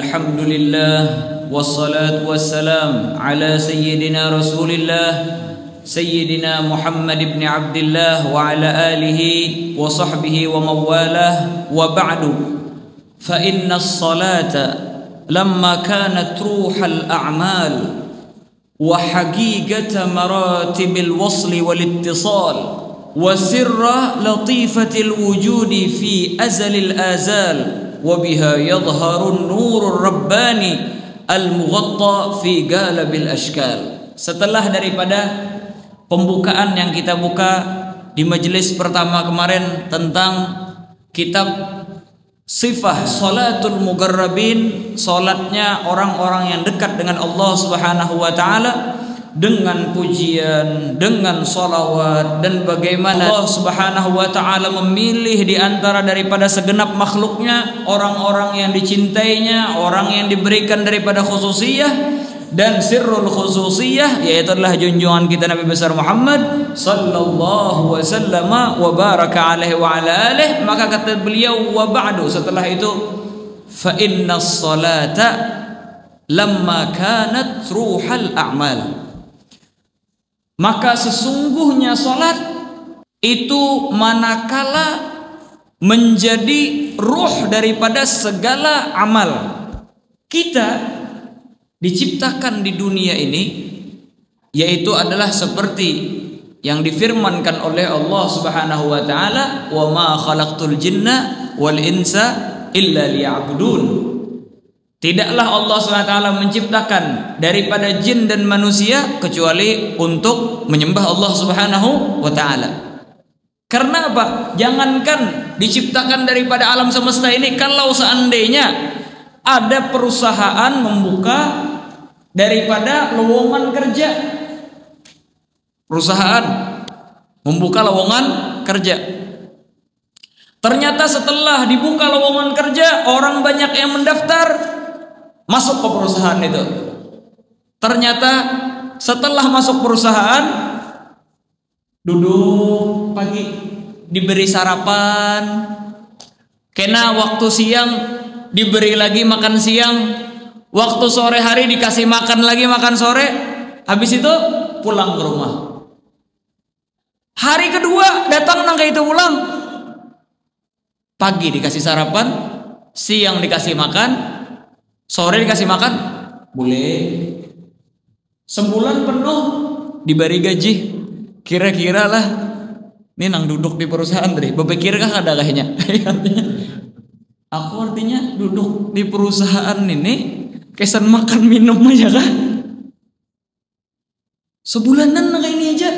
الحمد لله والصلاة والسلام على سيدنا رسول الله سيدنا محمد بن عبد الله وعلى آله وصحبه ومن والاه وبعد فإن الصلاة لما كانت روح الأعمال وحقيقة مراتب الوصل والاتصال وسر لطيفة الوجود في أزل الآزال وبها يظهر النور الرباني المغطى في قالب الأشكال. Setelah daripada pembukaan yang kita buka di majelis pertama kemarin tentang kitab sifah salatul mugarrabin, salatnya orang-orang yang dekat dengan Allah Subhanahu wa taala, dengan pujian, dengan salawat, dan bagaimana Allah Subhanahu wa taala memilih di antara daripada segenap makhluknya orang-orang yang dicintainya, orang yang diberikan daripada khususiyah dan sirrul khususiyah, yaitu adalah junjungan kita Nabi besar Muhammad sallallahu wasallam wa baraka alaihi wa ala alihi. Maka kata beliau, wa ba'du, setelah itu, fa inna salata lamma kanat ruhal a'mal, maka sesungguhnya salat itu manakala menjadi ruh daripada segala amal. Kita diciptakan di dunia ini, yaitu adalah seperti yang difirmankan oleh Allah Subhanahu wa taala, wa ma khalaqtul jinna wal insa illa liya'budun. Tidaklah Allah SWT menciptakan daripada jin dan manusia kecuali untuk menyembah Allah Subhanahu wa ta'ala. Karena apa? Jangankan diciptakan daripada alam semesta ini, kalau seandainya ada perusahaan membuka daripada lowongan kerja, perusahaan membuka lowongan kerja, ternyata setelah dibuka lowongan kerja orang banyak yang mendaftar masuk ke perusahaan itu. Ternyata setelah masuk perusahaan, duduk pagi, diberi sarapan, kena waktu siang diberi lagi makan siang, waktu sore hari dikasih makan lagi makan sore, habis itu pulang ke rumah. Hari kedua datang nang itu pulang, pagi dikasih sarapan, siang dikasih makan, sore dikasih makan, boleh. Sebulan penuh diberi gaji. Kira-kira lah, ini nang duduk di perusahaan tadi, berpikirkah ada kayaknya? Aku artinya duduk di perusahaan ini, kesan makan minum aja kah? Sebulanan kayak ini aja.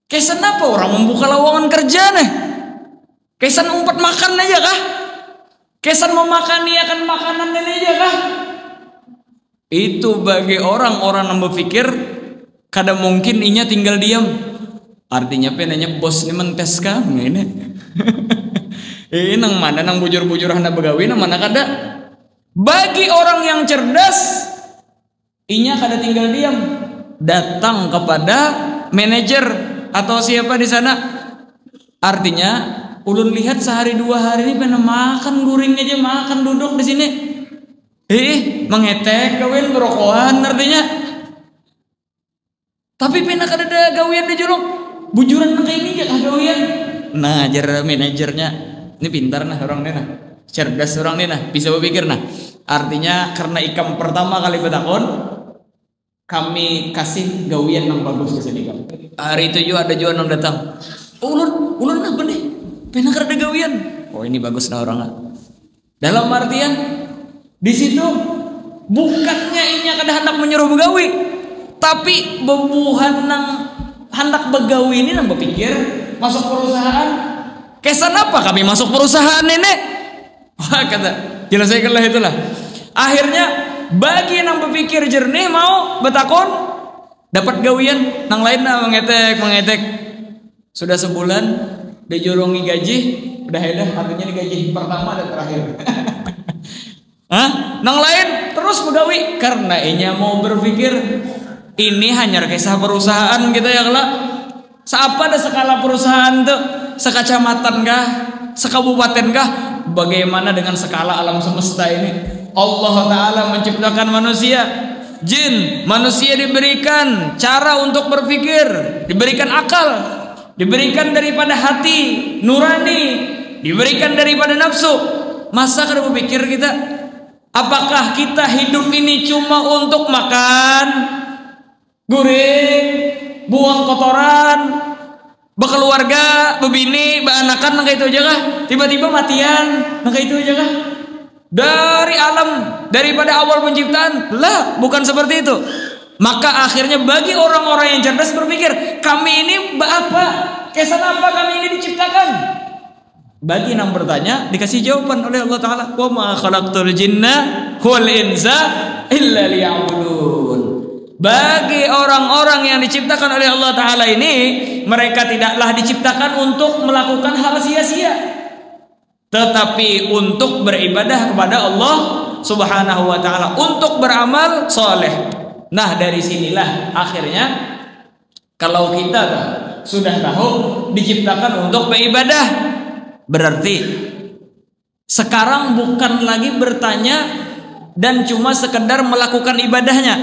Kesan apa orang membuka lowongan kerja nih? Kesan umpat makan aja kah? Kesan memakani akan makanan ini aja kah? Itu bagi orang-orang yang berpikir kada mungkin inya tinggal diam. Artinya penanya bos ini mentes kami ini. Nang mana nang bujur-bujur hendak begawi, nang mana kada. Bagi orang yang cerdas, inya kada tinggal diam, datang kepada manajer atau siapa di sana. Artinya ulun lihat sehari dua hari ini pernah makan guring aja, makan duduk di sini. Mengetek kawin berokohan artinya. Tapi pernah kada ada gawian di jurung. Bujuran nang kayak ini ya gawian. Nah, ajar manajernya. Ini pintar nah orang ini nah. Cerdas orang ini nah, bisa berpikir nah. Artinya karena ikam pertama kali betakon, kami kasih gawian yang bagus ke sini. Hari itu juga ada jual yang datang. Ulun apa nih? Pernah kada gawian. Oh ini bagus nah orang. Dalam artian di situ bukannya inya kada hendak menyuruh begawi, tapi bebuhan nang hendak begawi ini nang berpikir masuk perusahaan. Kesan apa kami masuk perusahaan ini? Wah kata jelaskanlah itulah. Akhirnya bagi yang berpikir jernih mau betakon dapat gawian, nang lain nah mengetek. Sudah sebulan dijolongi gaji, udah artinya ini gaji pertama dan terakhir. Nang lain terus begawi karena inya mau berpikir ini hanya kisah perusahaan gitu ya kelak. Seapa ada skala perusahaan tuh, sekacamatan kah, sekabupaten kah, bagaimana dengan skala alam semesta ini? Allah Ta'ala menciptakan manusia, jin, manusia diberikan cara untuk berpikir, diberikan akal, diberikan daripada hati nurani, diberikan daripada nafsu. Masa kada berpikir kita? Apakah kita hidup ini cuma untuk makan, guring, buang kotoran, berkeluarga, berbini, beranakan, nangka itu aja kah? Tiba-tiba matian, nangka itu aja kah? Dari alam, daripada awal penciptaan? Lah, bukan seperti itu. Maka akhirnya bagi orang-orang yang cerdas berpikir, kami ini apa? Kesan apa kami ini diciptakan? Bagi yang bertanya dikasih jawaban oleh Allah Ta'ala, wa ma khalaqtul jinna wal insa illa liya'budun. Bagi orang-orang yang diciptakan oleh Allah Ta'ala ini, mereka tidaklah diciptakan untuk melakukan hal sia-sia, tetapi untuk beribadah kepada Allah Subhanahu wa Ta'ala, untuk beramal soleh. Nah, dari sinilah akhirnya kalau kita sudah tahu diciptakan untuk beribadah, berarti sekarang bukan lagi bertanya dan cuma sekedar melakukan ibadahnya,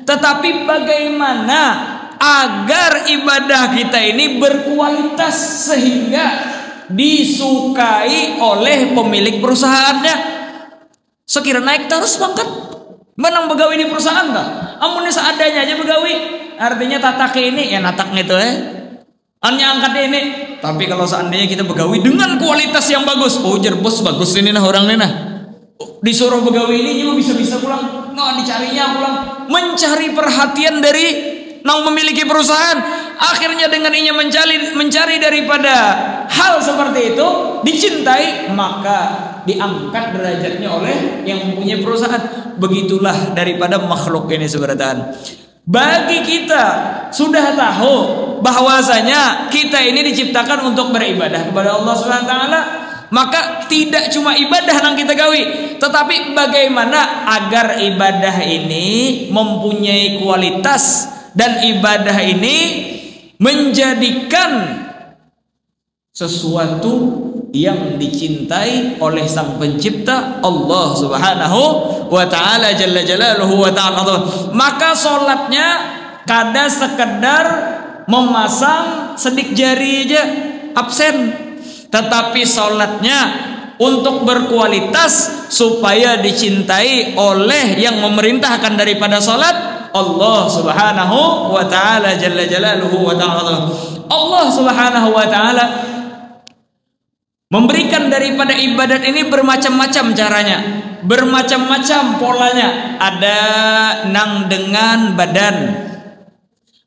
tetapi bagaimana agar ibadah kita ini berkualitas sehingga disukai oleh pemilik perusahaannya. Sekira naik terus pangkat, menang begawi di perusahaan tak? Amunnya seadanya aja begawi, artinya tatak ini ya natak gitu hanya angkat ini. Tapi kalau seandainya kita begawi dengan kualitas yang bagus, oh jer bos bagus ini nah orang ini nah, disuruh begawi ini juga bisa-bisa pulang, nah dicarinya pulang, mencari perhatian dari nang memiliki perusahaan. Akhirnya dengan inya mencari daripada hal seperti itu, dicintai, maka diangkat derajatnya oleh yang mempunyai perusahaan. Begitulah daripada makhluk ini sebenarnya. Bagi kita sudah tahu bahwasanya kita ini diciptakan untuk beribadah kepada Allah Subhanahu wa Ta'ala, maka tidak cuma ibadah yang kita gawi, tetapi bagaimana agar ibadah ini mempunyai kualitas dan ibadah ini menjadikan sesuatu yang dicintai oleh Sang Pencipta Allah Subhanahu wa Ta'ala jalla jalaluhu wa ta'ala. Maka sholatnya kada sekedar memasang sedik jari aja absen, tetapi sholatnya untuk berkualitas supaya dicintai oleh yang memerintahkan daripada sholat, Allah Subhanahu wa Ta'ala jalla jalaluhu wa ta'ala. Allah Subhanahu wa Ta'ala memberikan daripada ibadat ini bermacam-macam caranya, bermacam-macam polanya. Ada nang dengan badan,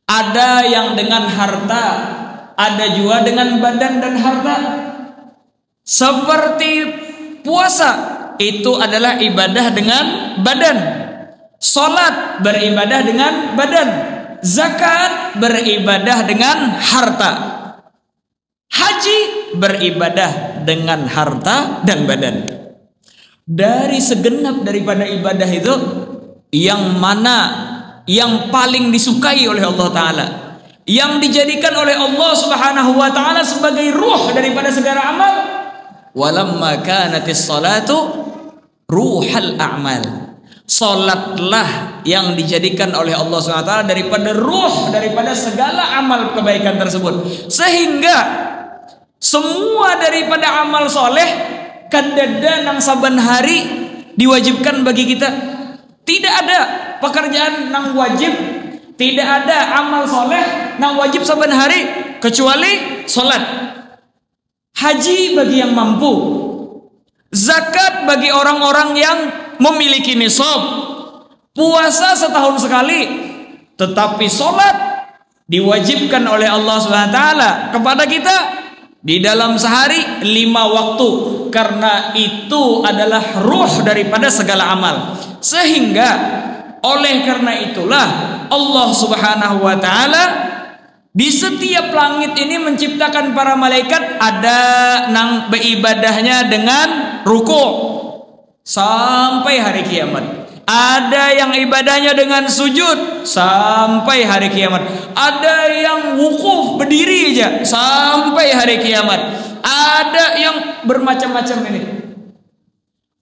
ada yang dengan harta, ada juga dengan badan dan harta. Seperti puasa itu adalah ibadah dengan badan, salat beribadah dengan badan, zakat beribadah dengan harta, haji beribadah dengan harta dan badan. Dari segenap daripada ibadah itu, yang mana yang paling disukai oleh Allah Ta'ala, yang dijadikan oleh Allah Subhanahu wa Ta'ala sebagai ruh daripada segala amal? Walamma kanatis salatu ruhal a'mal. Salatlah yang dijadikan oleh Allah Subhanahu wa Ta'ala daripada ruh daripada segala amal kebaikan tersebut, sehingga semua daripada amal soleh kadada nang saban hari diwajibkan bagi kita. Tidak ada pekerjaan nang wajib, tidak ada amal soleh nang wajib saban hari kecuali solat. Haji bagi yang mampu, zakat bagi orang-orang yang memiliki nisab, puasa setahun sekali, tetapi solat diwajibkan oleh Allah SWT kepada kita di dalam sehari 5 waktu, karena itu adalah ruh daripada segala amal. Sehingga oleh karena itulah Allah Subhanahu wa Ta'ala di setiap langit ini menciptakan para malaikat, ada nang beribadahnya dengan ruku sampai hari kiamat, ada yang ibadahnya dengan sujud sampai hari kiamat, ada yang wukuf berdiri aja sampai hari kiamat, ada yang bermacam-macam ini.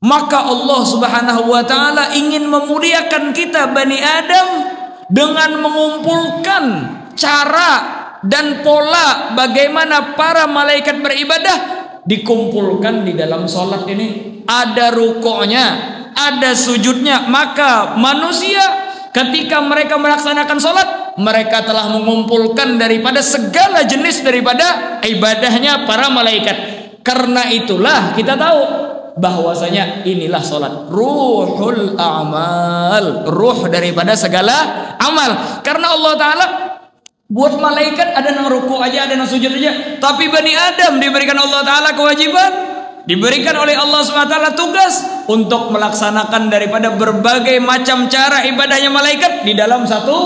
Maka Allah Subhanahu wa taala ingin memuliakan kita Bani Adam dengan mengumpulkan cara dan pola bagaimana para malaikat beribadah dikumpulkan di dalam sholat ini. Ada rukuknya, ada sujudnya. Maka manusia ketika mereka melaksanakan sholat, mereka telah mengumpulkan daripada segala jenis daripada ibadahnya para malaikat. Karena itulah kita tahu bahwasanya inilah sholat, ruhul a'mal, ruh daripada segala amal. Karena Allah Ta'ala buat malaikat ada nang ruku aja, ada nang sujud aja. Tapi Bani Adam diberikan Allah Ta'ala kewajiban, diberikan oleh Allah SWT tugas untuk melaksanakan daripada berbagai macam cara ibadahnya malaikat di dalam satu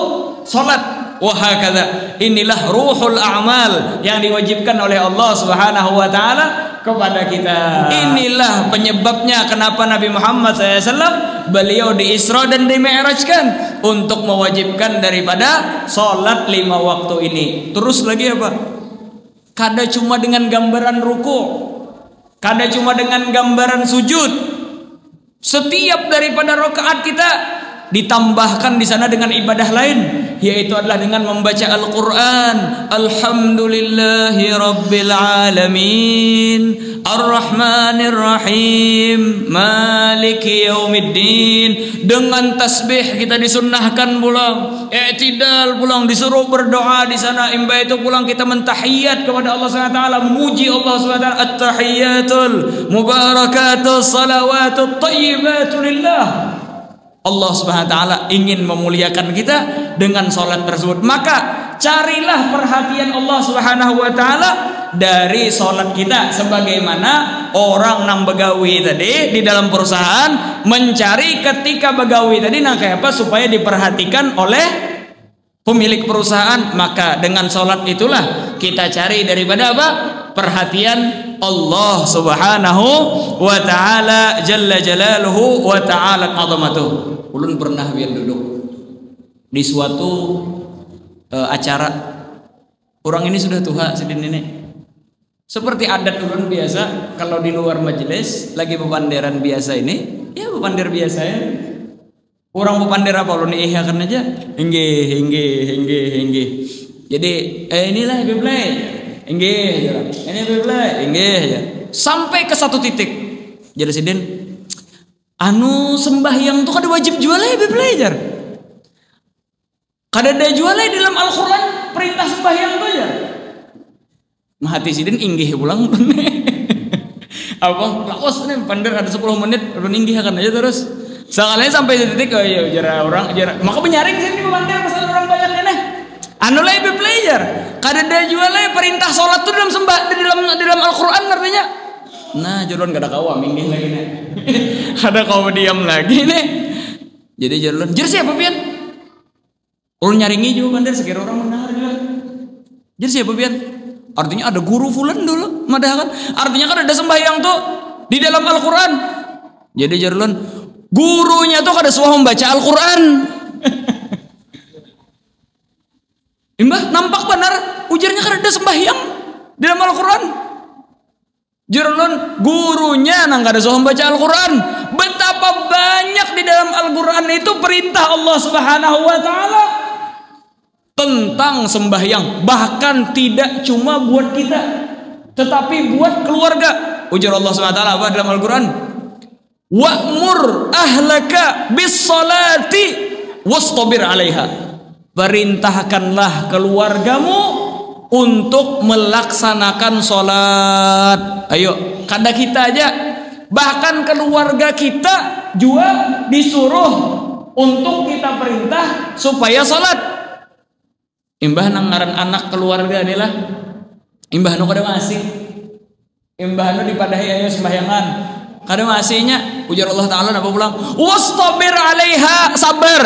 sholat. Wahakadha, inilah ruhul a'mal yang diwajibkan oleh Allah Subhanahu wa taala kepada kita. Inilah penyebabnya kenapa Nabi Muhammad SAW beliau di Isra dan di Mi'rajkan untuk mewajibkan daripada sholat 5 waktu ini. Terus lagi apa? Kada cuma dengan gambaran ruku, kada cuma dengan gambaran sujud. Setiap daripada rakaat kita ditambahkan di sana dengan ibadah lain, yaitu adalah dengan membaca Al-Quran. Alhamdulillahi Rabbil Alamin, Ar-Rahmanir Rahim, Maliki Yaumiddin. Dengan tasbih kita disunnahkan pulang, i'tidal pulang, disuruh berdoa di sana. Imba itu pulang kita mentahiyat kepada Allah SWT, memuji Allah SWT. At-tahiyatul mubarakatul salawatut tayyibatul lillah. Allah Subhanahu wa taala ingin memuliakan kita dengan sholat tersebut. Maka carilah perhatian Allah Subhanahu wa taala dari sholat kita, sebagaimana orang nang begawi tadi di dalam perusahaan mencari ketika begawi tadi nang kayak apa supaya diperhatikan oleh pemilik perusahaan. Maka dengan sholat itulah kita cari daripada apa? Perhatian Allah Subhanahu wa taala jalla jalaluhu wa ta'ala azamatuh. Ulun pernah biar duduk di suatu acara. Orang ini sudah tua sedin ini. Seperti adat ulun biasa kalau di luar majelis lagi bepanderan biasa ini, ya bepander biasa ya. Orang bepander apa ulun ihyakan aja. Inggih. Jadi inilah Biblay. Inggih, ini Biblay, inggih ya. Sampai ke satu titik. Jadi sidin, anu sembahyang tuh kada wajib jual ya Biblay jar. Kada ada jual di dalam Al-Quran perintah sembahyang tuh aja. Mahati sidin inggih pulang. Apa? Laos nih pandar ada 10 menit, ulun inggih akan aja terus. Sekalian sampai di titik, oh iya jara orang jara. Maka penyaring sini pandar pasal orang banyak nih. Anu lay belajar, kada ada jual perintah sholat tuh dalam di dalam Al-Quran artinya. Nah, jalan kada kawa minggih lagi nih. Ada kau diam lagi nih. Jadi jalan, jer siapa pian? Ulun nyaringi juga pandai sekira orang mendengar juga. Jer siapa pian? Artinya ada guru fulan dulu, madah kan? Artinya kan ada sembahyang tuh di dalam Al-Quran. Jadi jalan, gurunya tuh kada suah membaca Al-Quran. Mbah nampak benar ujarnya kan ada sembahyang di dalam Al-Quran. Jurulun gurunya nang kada sohom baca Al-Quran. Betapa banyak di dalam Al-Quran itu perintah Allah Subhanahu wa taala tentang sembahyang, bahkan tidak cuma buat kita tetapi buat keluarga. Ujar Allah Subhanahu wa taala apa dalam Al-Quran? Wa'mur ahlaka bis salati wastabir 'alaiha. Perintahkanlah keluargamu untuk melaksanakan sholat. Ayo, kada kita aja, bahkan keluarga kita juga disuruh untuk kita perintah supaya sholat. Imbah nang ngaran anak keluarga adalah imbah nu kada masih, imbah nu dipadahi ayo sembahyangan kada masihnya. Ujar Allah Ta'ala napa pulang? Wastabir 'alaiha, sabar.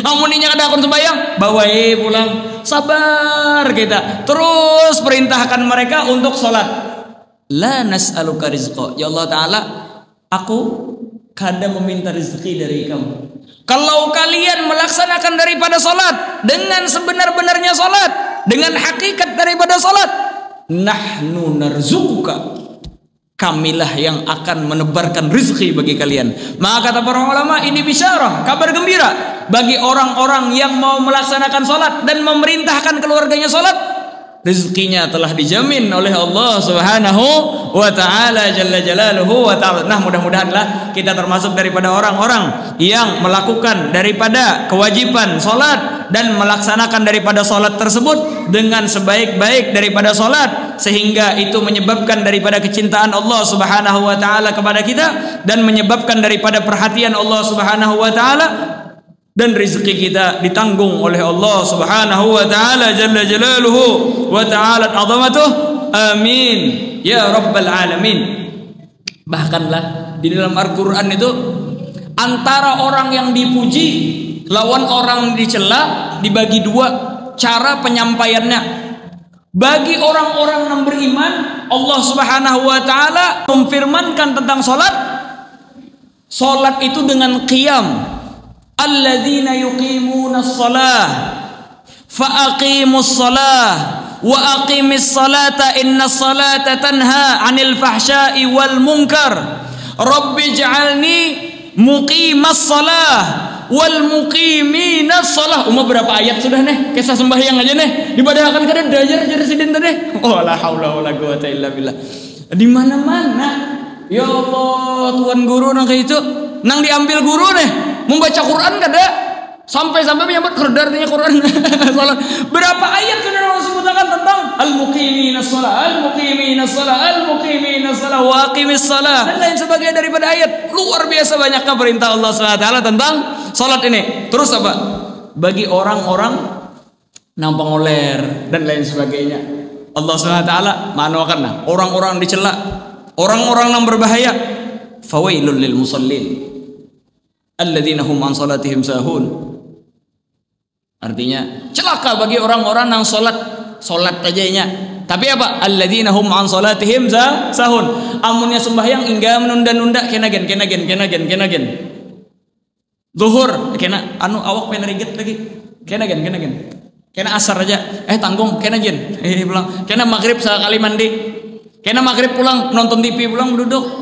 Amuninya kada akun sembahyang, bawai pulang, sabar kita. Terus perintahkan mereka untuk sholat. La nas'aluka rizqa, ya Allah Ta'ala, aku kada meminta rezeki dari kamu. Kalau kalian melaksanakan daripada sholat dengan sebenar-benarnya sholat, dengan hakikat daripada sholat, nahnu narzuquka, kamilah yang akan menebarkan rezeki bagi kalian. Maka kata para ulama, ini bisyarah, kabar gembira bagi orang-orang yang mau melaksanakan sholat dan memerintahkan keluarganya sholat. Rezekinya telah dijamin oleh Allah Subhanahu wa ta'ala jalla jalaluhu wa ta'ala. Nah, mudah-mudahanlah kita termasuk daripada orang-orang yang melakukan daripada kewajiban sholat dan melaksanakan daripada sholat tersebut dengan sebaik-baik daripada sholat, sehingga itu menyebabkan daripada kecintaan Allah Subhanahu wa ta'ala kepada kita dan menyebabkan daripada perhatian Allah Subhanahu wa ta'ala, dan rezeki kita ditanggung oleh Allah Subhanahu wa ta'ala jalla jalaluhu wa ta'ala azamatuh. Amin ya rabbal alamin. Bahkanlah di dalam Al-Qur'an itu antara orang yang dipuji lawan orang dicela dibagi dua cara penyampaiannya. Bagi orang-orang yang beriman, Allah Subhanahu wa ta'ala memfirmankan tentang salat. Salat itu dengan qiyam. Alladzina yuqimunas shalah fa aqimus shalah wa aqimis salata innas salata tanha 'anil fahsya'i wal munkar rabbi ij'alni muqimas shalah wal muqiminas shalah. Umur berapa ayat sudah nih kisah sembahyang aja nih dibadahakan kada dajar sidin tadi. Oh la haula wala quwata illa billah. Di mana-mana ya Allah, tuan guru nang kayak itu nang diambil guru nih membaca Quran kada sampai-sampai menyebut kerda artinya Quran. Berapa ayat sudah Allah sebutkan tentang al-muqiminas shalah, al-muqiminas shalah, al-muqiminas shalah wa aqimis shalah dan lain sebagainya daripada ayat. Luar biasa banyaknya perintah Allah SWT tentang salat ini. Terus apa? Bagi orang-orang nang pengoler dan lain sebagainya, Allah SWT manokanlah orang-orang dicela, orang-orang yang berbahaya. Fawailul lil musallin alladzina hum an salatihim sahun. Artinya celaka bagi orang-orang yang salat ajanya. Tapi apa? Alladzina hum an salatihim sahun. Amunnya sembahyang hingga menunda-nunda kenagen. Zuhur kena awak pengen riget lagi. Kenagen. Kena asar aja. Tanggung kenagen. Pulang. Kena maghrib sekali mandi. Kena maghrib pulang nonton TV pulang duduk.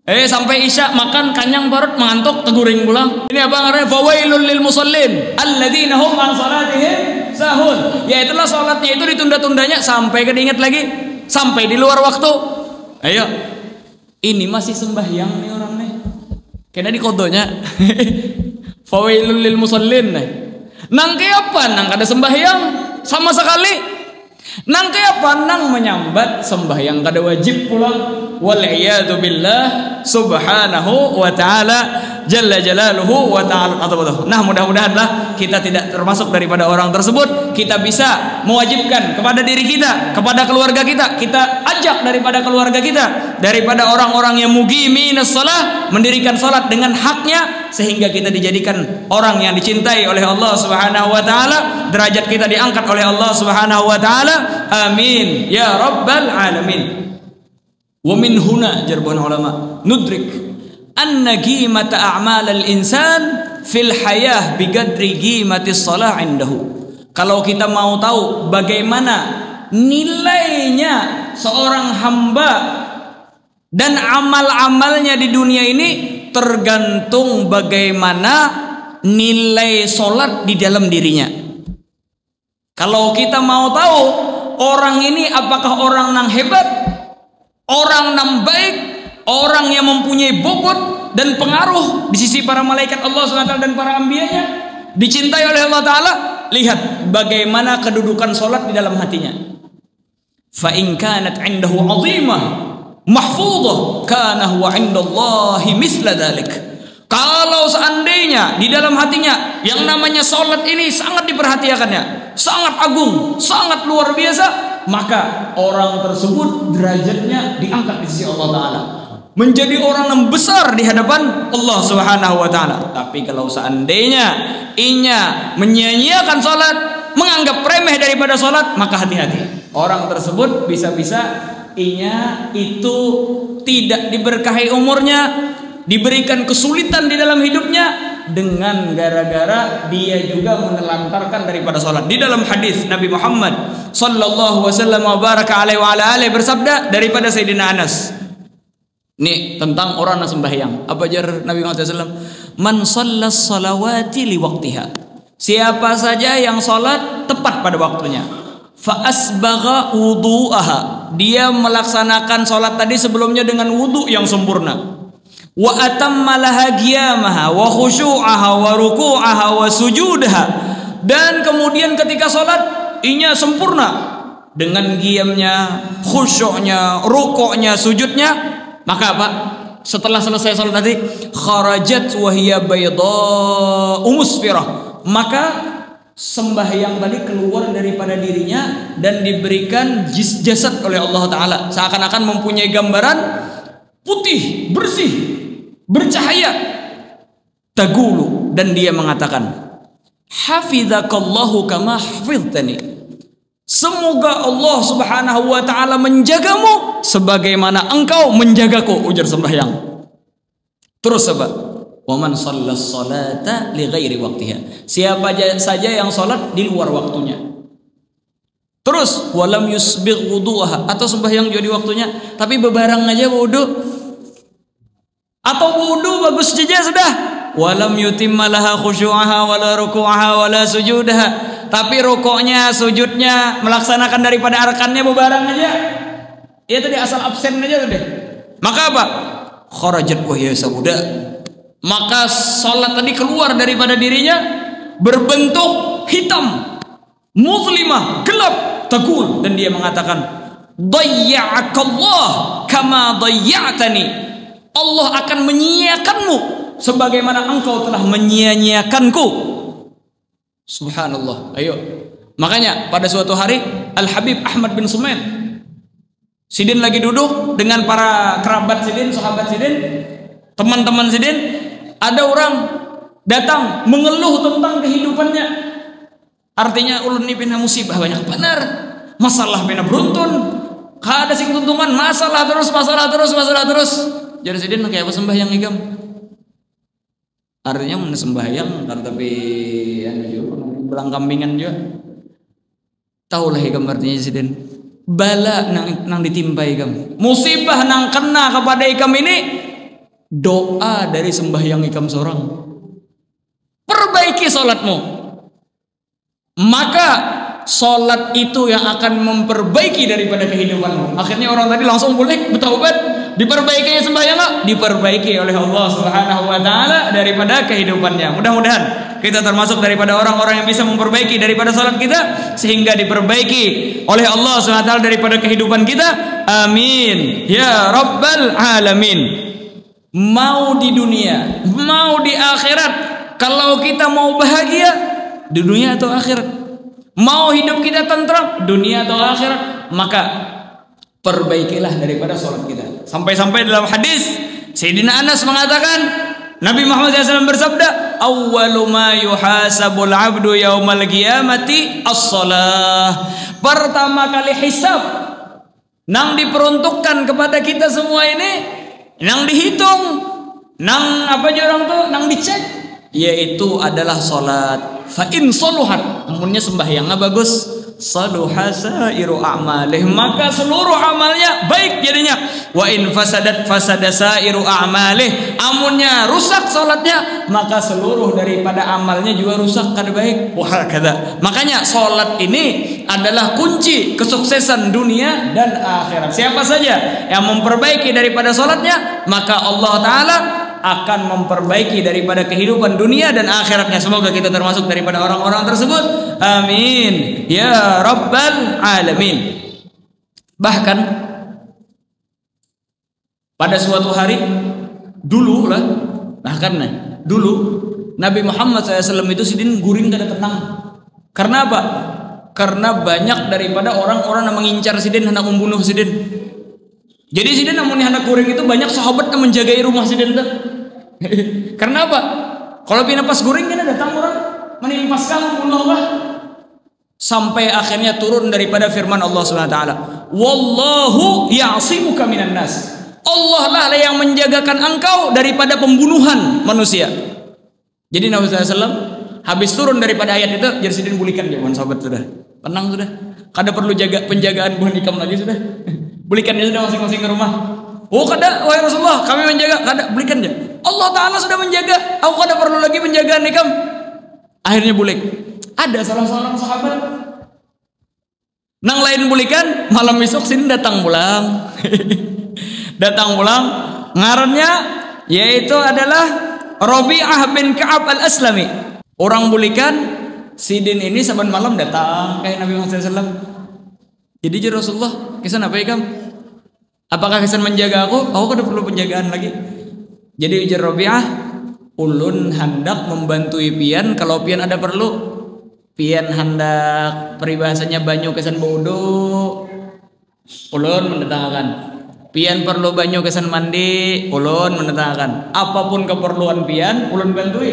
Sampai isya makan kanyang parut mengantuk teguring pulang. Ini apa ngaranya? Fawailul lil musallin alladzina hum an salatihim sahun. Ya itulah salatnya itu ditunda-tundanya sampai kedingat lagi, sampai di luar waktu. Ayo. Ini masih sembahyang nih orang nih. Kena di kodonya. Fawailul lil musallin. Nang ke apa? Nang kada sembahyang sama sekali. Nang ke apa? Nang menyambat sembahyang kada wajib pulang. Wal'iyadu billah subhanahu wa ta'ala jalla jalaluhu wa ta'ala. Nah, mudah-mudahanlah kita tidak termasuk daripada orang tersebut. Kita bisa mewajibkan kepada diri kita, kepada keluarga kita. Kita ajak daripada keluarga kita, daripada orang-orang yang muqiminus shalah, mendirikan salat dengan haknya, sehingga kita dijadikan orang yang dicintai oleh Allah Subhanahu wa ta'ala. Derajat kita diangkat oleh Allah Subhanahu wa ta'ala. Amin ya rabbal alamin. Wa min huna jarbun ulama nudrik anna qimata a'mal al-insan fil hayah biqadri qimatis shalah indahu. Kalau kita mau tahu bagaimana nilainya seorang hamba dan amal-amalnya di dunia ini, tergantung bagaimana nilai solat di dalam dirinya. Kalau kita mau tahu orang ini apakah orang yang hebat, orang yang baik, orang yang mempunyai bobot dan pengaruh di sisi para malaikat Allah SWT dan para anbiyanya, dicintai oleh Allah Ta'ala, lihat bagaimana kedudukan solat di dalam hatinya. Fa in kanat 'indahu 'azimah mahfudhah kana huwa 'indallahi misla dzalik. Kalau seandainya di dalam hatinya yang namanya solat ini sangat diperhatikannya, sangat agung, sangat luar biasa, maka orang tersebut derajatnya diangkat di sisi Allah Ta'ala, menjadi orang yang besar di hadapan Allah Subhanahu wa Ta'ala. Tapi kalau seandainya inya menyia-nyiakan salat, menganggap remeh daripada salat, maka hati-hati. Orang tersebut bisa-bisa inya itu tidak diberkahi umurnya, diberikan kesulitan di dalam hidupnya dengan gara-gara dia juga menelantarkan daripada salat. Di dalam hadis Nabi Muhammad sallallahu wasallam wa baraka alaihi wa ala alihi bersabda daripada Sayyidina Anas, Nih tentang orang yang sembahyang. Apa jar Nabi Muhammad SAW? Man shallas salawati li waqtiha. Siapa saja yang salat tepat pada waktunya. Fa asbagha wudu'aha. Dia melaksanakan salat tadi sebelumnya dengan wudu yang sempurna. Wa atamma laha qiyamaha wa khusyu'aha wa ruku'aha wa sujudaha. Dan kemudian ketika salat inya sempurna dengan qiyamnya, khusyuknya, rukuknya, sujudnya. Maka apa? Setelah selesai salat tadi, kharajat wa hiya baydha'u musfirah. Maka sembahyang tadi keluar daripada dirinya dan diberikan jasad oleh Allah Ta'ala, seakan-akan mempunyai gambaran putih, bersih, bercahaya. Tagulu, dan dia mengatakan, hafizakallahu kama hafiztani. Semoga Allah Subhanahu wa Ta'ala menjagamu sebagaimana engkau menjagaku, ujar sembahyang. Terus apa? Wa man shallas salata li ghairi waqtiha. Siapa saja yang salat di luar waktunya. Terus walam yusbigh wudu'aha, atau sembahyang juga di waktunya tapi bebarang aja wudu. Atau wudu bagus saja sudah. Walam yutimma laha khusyu'aha wala ruku'aha wala sujudaha. Tapi rukuknya, sujudnya, melaksanakan daripada arkannya bebarang aja. Ya tadi asal absen aja tadi. Maka apa? Kharajat wa hiya sauda. Maka salat tadi keluar daripada dirinya berbentuk hitam, muzlimah, gelap, taqul, dan dia mengatakan, dayya'akallah kama dayya'tani. Allah akan menyia-nyiakanmu sebagaimana engkau telah menyia-nyiakanku. Subhanallah. Ayo. Makanya pada suatu hari Al Habib Ahmad bin Sumaid, Sidin lagi duduk dengan para kerabat Sidin, sahabat Sidin, teman-teman Sidin. Ada orang datang mengeluh tentang kehidupannya. Artinya ulun ini pina musibah banyak benar, masalah pina beruntun, kada sing tuntungan, masalah terus. Jadi Sidin kayak apa sembahyang ikam? Artinya mun sembahyang tapi belang kambingan juga. Taulah ikam artinya Sidin. Bala nang ditimpa ikam. Musibah nang kena kepada ikam ini, doa dari sembahyang ikam seorang. Perbaiki salatmu. Maka salat itu yang akan memperbaiki daripada kehidupanmu. Akhirnya orang tadi langsung boleh bertaubat. Diperbaikinya sembahyang, diperbaiki oleh Allah Subhanahu wa Ta'ala daripada kehidupannya. Mudah-mudahan kita termasuk daripada orang-orang yang bisa memperbaiki daripada salat kita, sehingga diperbaiki oleh Allah Subhanahu wa Ta'ala daripada kehidupan kita. Amin ya rabbal alamin. Mau di dunia, mau di akhirat, kalau kita mau bahagia di dunia atau akhirat, mau hidup kita tentram dunia atau akhirat, maka perbaikilah daripada sholat kita. Sampai-sampai dalam hadis Sayyidina Anas mengatakan, Nabi Muhammad SAW bersabda, awwalu ma yuhasabul abdu yaumal qiyamati as-salah. Pertama kali hisab nang diperuntukkan kepada kita semua ini, nang dihitung, nang apa aja orang tuh, nang dicek, yaitu adalah salat. Fa in saluhat, amunnya sembahyangnya bagus, saluha sairu a'malih, maka seluruh amalnya baik jadinya. Wa in fasadat fasada sairu a'malih, amunnya rusak salatnya, maka seluruh daripada amalnya juga rusak kada baik. Wah kada. Makanya salat ini adalah kunci kesuksesan dunia dan akhirat. Siapa saja yang memperbaiki daripada salatnya, maka Allah Ta'ala akan memperbaiki daripada kehidupan dunia dan akhiratnya. Semoga kita termasuk daripada orang-orang tersebut. Amin ya rabbal alamin. Bahkan pada suatu hari dulu Nabi Muhammad SAW itu Sidin guring kada tenang. Karena apa? Karena banyak daripada orang-orang yang mengincar Sidin, hendak membunuh Sidin. Jadi Sidin namun hendak guring itu banyak sahabat yang menjagai rumah Sidin itu. Karena apa? Kalau pina pas guring kan datang orang menimpaskan membunuh Allah. Sampai akhirnya turun daripada firman Allah Subhanahu wa taala, wallahu ya'simuka minan nas. Allah lah yang menjagakan engkau daripada pembunuhan manusia. Jadi Nabi SAW habis turun daripada ayat itu, jadi Sidin bulikan jaman sahabat sudah. Tenang sudah. Kada perlu jaga penjagaan buah nikam lagi sudah. Bulikannya sudah masing-masing ke rumah. Oh kada, wahai Rasulullah, kami menjaga. Kada, belikan aja. Allah Ta'ala sudah menjaga. Aku kada perlu lagi menjaga nikam. Akhirnya bulik. Ada salah seorang sahabat nang lain bulikan, malam besok sini datang pulang. Datang pulang, ngarannya yaitu adalah Rabi'ah bin Ka'ab al-Aslami. Orang bulikan, sidin ini saban malam datang kayak Nabi Muhammad SAW. Jadi Rasulullah, kesan apa ya kamu? Apakah kesan menjaga aku? Aku kada perlu penjagaan lagi. Jadi ujar Rabi'ah, ulun hendak membantu pian kalau pian ada perlu. Pian hendak peribahasanya banyu kesan bodoh, ulun mendatangkan. Pian perlu banyu kesan mandi, ulun mendatangkan. Apapun keperluan pian, ulun bantui.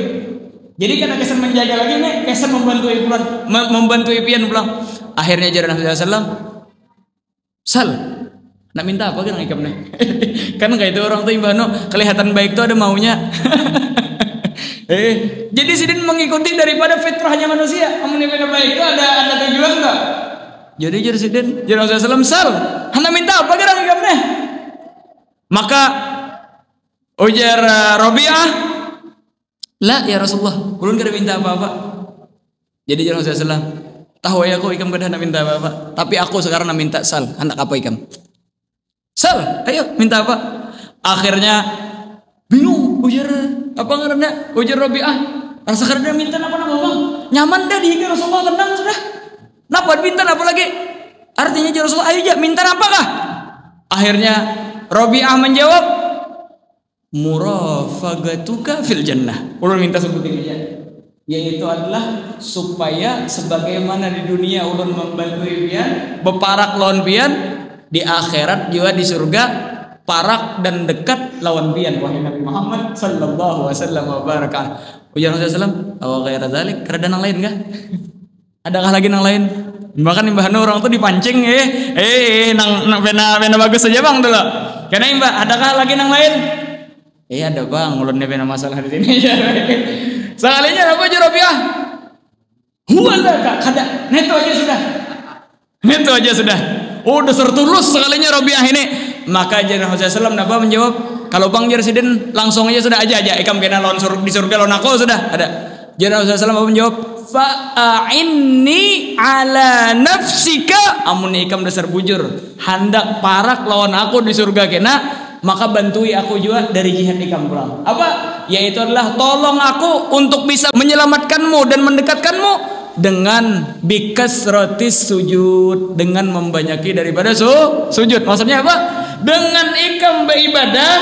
Jadi karena kesan menjaga lagi nih, kesan membantui pulang, membantui pian pulang. Akhirnya jaran Nabi SAW, Sal, nak minta apa kan ikam nih? Kan kayak itu orang tuh imbano kelihatan baik tuh ada maunya. Jadi sidin mengikuti daripada fitrahnya manusia. Amun yang baik itu ada tujuan tak? Jadi jadi sidin, jadi Rasulullah SAW, Sal, hendak minta apa kan ikam nih? Maka ujar Rabi'ah, la ya Rasulullah, ulun kada minta apa-apa. Jadi jadi Rasulullah SAW, tahu ya aku ikam kada hendak minta apa-apa, tapi aku sekarang nak minta Sal, hendak apa ikam? Sal, ayo minta apa? Akhirnya bingung ujar apa ngaranna? Ujar Rabi'ah, rasa kada minta apa nama bang? Nyaman dah di Rasulullah, tenang sudah. Napa minta apa lagi? Artinya ya Rasulullah, ayo minta apakah? Akhirnya Rabi'ah menjawab, murafagatuka fil jannah. Ulun minta sebutin aja. Yaitu adalah supaya sebagaimana di dunia ulun membantu pian, beparak lawan pian, di akhirat juga di surga parak dan dekat lawan pian wahai Nabi Muhammad sallallahu alaihi wasallam wa baraka. Ujar Rasulullah SAW, "Awa ghaira dzalik?" Kada nang lain kah? Adakah lagi nang lain? Bahkan imbah orang tuh dipancing nang pena bagus saja bang dulu. Karena imbah adakah lagi nang lain? Ada bang, ulunnya pena masalah di sini. Sekalinya apa aja Rabi'ah? Huwalaka kada. Neto aja sudah. Oh dasar tulus sekalinya Rabi'ah ini. Maka jadi Rasulullah SAW napa menjawab, kalau bang Jersidin langsung aja sudah aja ikam kena lawan di surga lawan aku sudah ada. Jadi Rasulullah SAW menjawab, fa'inni ala nafsika, amun ikam dasar bujur hendak parak lawan aku di surga kena, maka bantui aku juga dari jihad ikam pulang. Apa? Yaitu adalah tolong aku untuk bisa menyelamatkanmu dan mendekatkanmu dengan bikasratis sujud, dengan membanyaki daripada sujud. Maksudnya apa? Dengan ikam beribadah,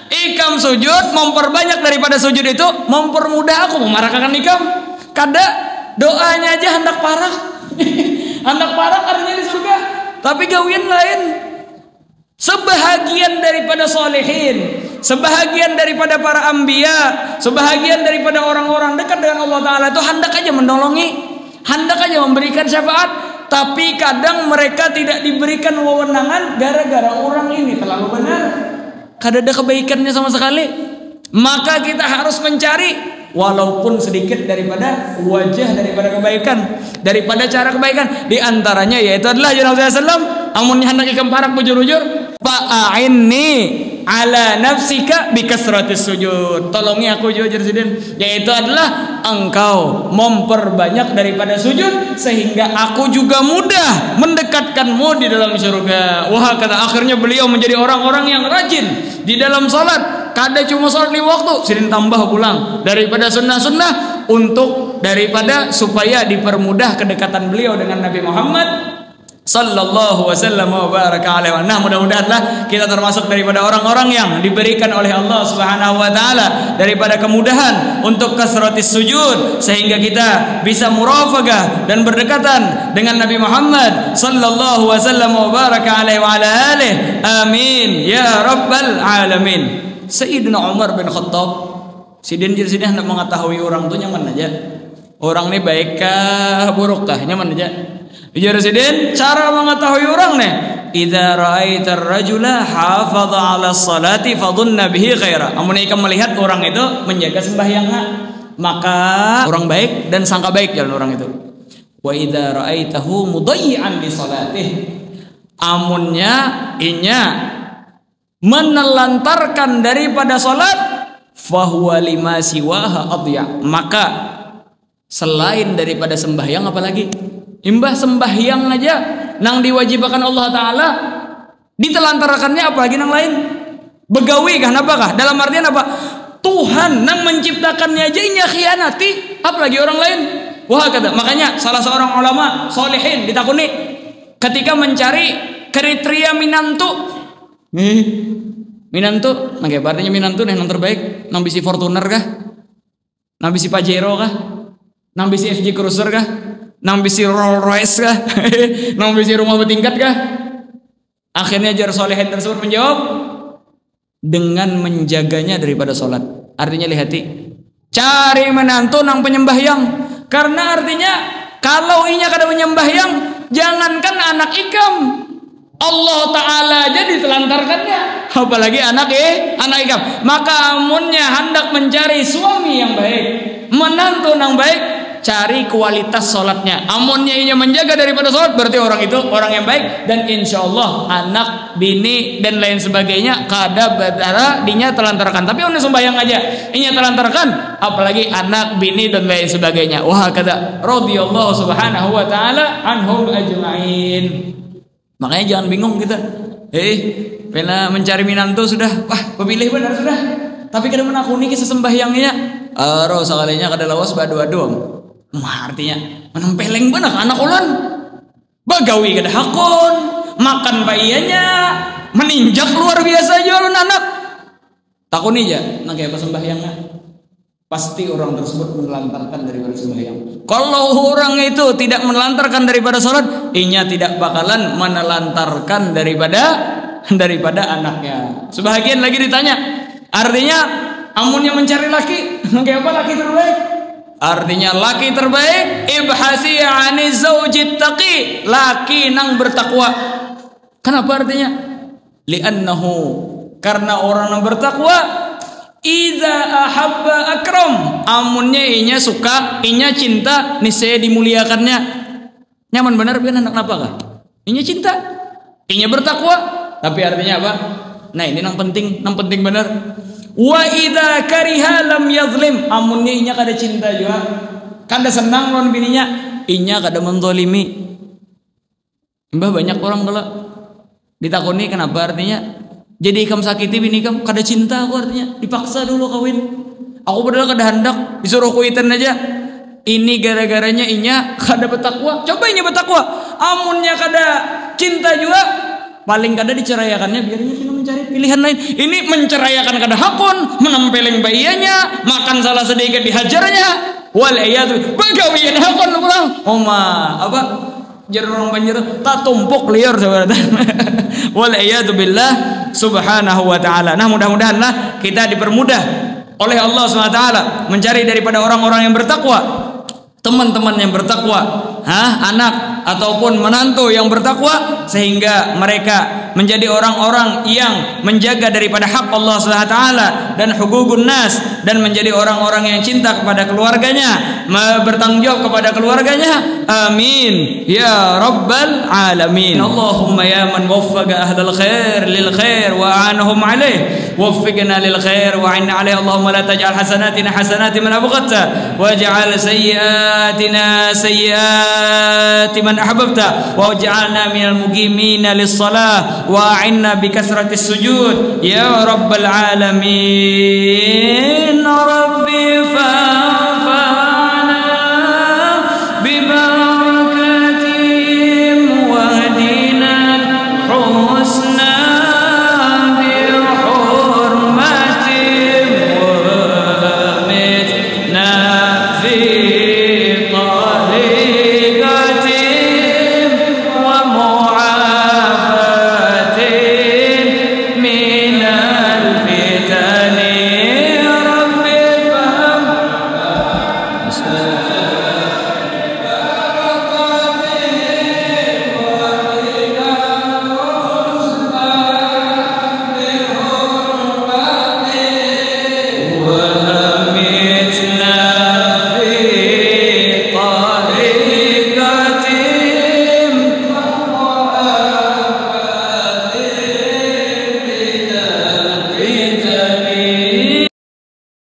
ikam sujud, memperbanyak daripada sujud itu, mempermudah aku memarahkan ikam. Kada doanya aja hendak parah. Hendak parah artinya di surga, tapi gawian lain. Sebahagian daripada solehin, sebahagian daripada para anbiya, sebahagian daripada orang-orang dekat dengan Allah Ta'ala itu hendak aja menolongi, hendak aja memberikan syafaat, tapi kadang mereka tidak diberikan wewenangan gara-gara orang ini terlalu benar, kada ada kebaikannya sama sekali. Maka kita harus mencari walaupun sedikit daripada wajah daripada kebaikan, daripada cara kebaikan. Di antaranya yaitu adalah Rasulullah SAW, amun hendak ikam parak bujur-bujur, fa'inni ala nafsika bikasratis sujud, tolongi aku juga Jersidin, yaitu adalah engkau memperbanyak daripada sujud sehingga aku juga mudah mendekatkanmu di dalam surga. Wah, kata akhirnya beliau menjadi orang-orang yang rajin di dalam salat. Kada cuma salat 5 waktu, sidin tambah pulang daripada sunnah-sunnah untuk daripada supaya dipermudah kedekatan beliau dengan Nabi Muhammad sallallahu wasallam wa baraka alaihi. Nah, mudah-mudahanlah kita termasuk daripada orang-orang yang diberikan oleh Allah Subhanahu wa taala daripada kemudahan untuk kasratis sujud sehingga kita bisa murafaqah dan berdekatan dengan Nabi Muhammad sallallahu wasallam wa baraka alaihi wa ala alihi. Amin ya rabbal alamin. Sayyidina Umar bin Khattab, sidin hendak mengetahui orang itu nyaman aja. Orang ini baikkah burukkah, nyaman aja. Ujar sidin, cara mengetahui orang nih, idza ra'aita ar-rajula hafadha 'ala as-salati fadhunna bihi khaira. Amun ikam melihat orang itu menjaga sembahyangnya, maka orang baik dan sangka baik jalan orang itu. Wa idza ra'aitahu mudayyi'an li salatihi. Amunnya inya menelantarkan daripada salat, fahuwa lima siwaha adya, maka selain daripada sembahyang apalagi? Imbah sembahyang aja nang diwajibkan Allah Ta'ala ditelantarkannya, apalagi nang lain? Begawi kah apakah? Dalam artian apa? Tuhan nang menciptakannya aja inya khianati, apalagi orang lain. Wah kata, makanya salah seorang ulama solehin ditakuni ketika mencari kriteria minantu. Minantu, nah artinya minantu yang terbaik, nang bisi Fortuner kah? Nang bisi Pajero kah? Nang bisi FJ Cruiser kah? Nang bisi Rolls Royce kah? Nang bisi rumah bertingkat kah? Akhirnya jar solehin tersebut menjawab dengan menjaganya daripada sholat. Artinya lihati, cari menantu nang penyembahyang, karena artinya kalau inya kada menyembahyang, jangankan anak ikam, Allah Ta'ala aja ditelantarkannya, apalagi anak ikam. Maka amunnya hendak mencari suami yang baik, menantu yang baik, cari kualitas sholatnya. Amunnya inya menjaga daripada sholat, berarti orang itu orang yang baik, dan insya Allah anak, bini dan lain sebagainya kada badara dinya telantarkan. Tapi udah sembahyang aja inya telantarkan, apalagi anak, bini dan lain sebagainya. Wah kata radhiyallahu subhanahu wa ta'ala anhum ajma'in. Makanya jangan bingung kita, pernah mencari minantu sudah, wah pemilih benar sudah, tapi kada menakuni kisah sembahyangnya, roh sekalinya kada lawas badu-adu. Artinya menempeleng benar anak ulun, bagawi kada hakun, makan bayinya, meninjak luar biasa aja ulun anak. Takuni aja, nak kayak sembahyangnya, pasti orang tersebut menelantarkan daripada sembahyang. Kalau orang itu tidak menelantarkan daripada sholat, inya tidak bakalan menelantarkan daripada anaknya. Sebahagian lagi ditanya, artinya amunnya mencari laki, kayak apa laki terbaik? Artinya laki terbaik, ibhasi ani zaujit taqi, laki nang bertakwa. Kenapa artinya? Li'annahu, karena orang yang bertakwa, idza ahabba akram, amunnya inya suka, inya cinta, niscaya dimuliakannya. Nyaman benar pian anak napa kah? Inya cinta, inya bertakwa, tapi artinya apa? Nah ini nang penting benar. Wa idza kariha lam yazlim, amunnya inya kada cinta juga, kada senang lawan bininya, inya kada menzalimi. Mbah banyak orang kalau ditakoni kenapa artinya? Jadi ikam sakiti bini ikam, kada cinta aku artinya, dipaksa dulu kawin. Aku padahal kada hendak, disuruh kuitan aja. Ini gara-garanya inya kada bertakwa. Coba inya bertakwa, amunnya kada cinta juga, paling kada diceraikannya, biarnya cuma mencari pilihan lain. Ini menceraikan kada hakun, menempeleng bayinya, makan salah sedikit dihajarnya. Wal iyadu, bagawian hakun pulang. Oma apa? Jar orang banjir tak tumpuk liar saudara. Wal iyadu billah subhanahu wa ta'ala. Nah mudah-mudahanlah kita dipermudah oleh Allah subhanahu wa ta'ala mencari daripada orang-orang yang bertakwa, teman-teman yang bertakwa, anak ataupun menantu yang bertakwa, sehingga mereka menjadi orang-orang yang menjaga daripada hak Allah Subhanahu wa taala dan huququn nas, dan menjadi orang-orang yang cinta kepada keluarganya, bertanggung jawab kepada keluarganya. Amin ya rabbal alamin. Allahumma ya man waffaqa ahlal khair lil khair wa anhum alaih, waffiqna lil khair wa inna alaih. Allahumma la taj'al hasanatina hasanati man abghadta waj'al sayyiatina sayyiati man ahbabta waj'alna minal muqimina lis-shalah wa'inna bikasratis sujud ya rabbal alamin. Rabbi fa'fa'na bibarakatihim wahdina husna bihurmatihim wamitna fi Bismillah.